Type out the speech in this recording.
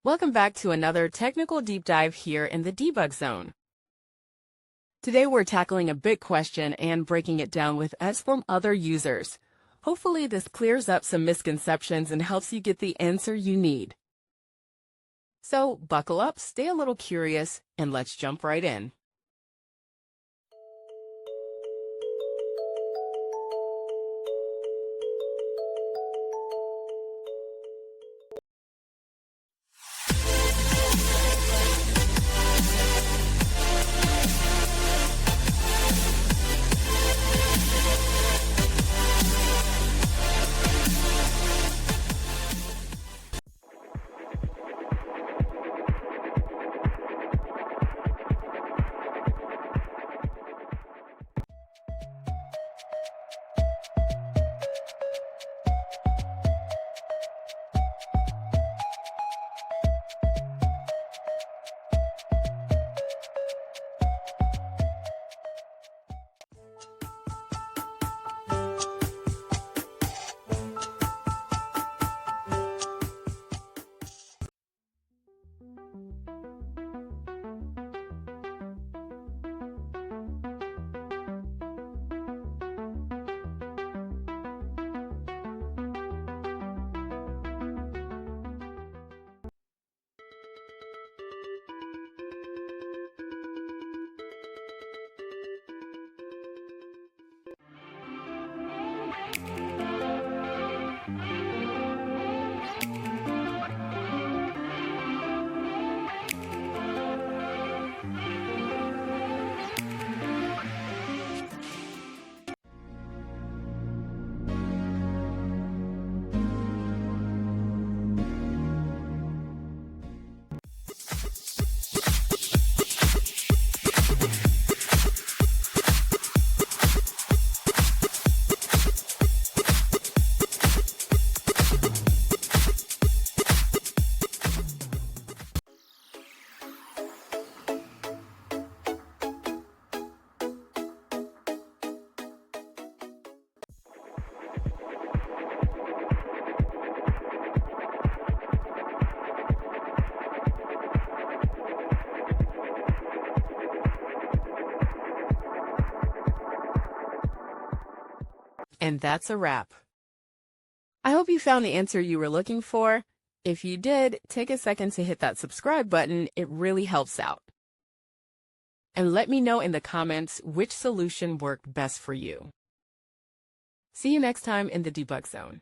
Welcome back to another technical deep dive here in the debug zone. Today we're tackling a big question and breaking it down with us from other users. Hopefully this clears up some misconceptions and helps you get the answer you need. So buckle up, stay a little curious, and let's jump right in. And that's a wrap. I hope you found the answer you were looking for. If you did, take a second to hit that subscribe button. It really helps out. And let me know in the comments which solution worked best for you. See you next time in the debug zone.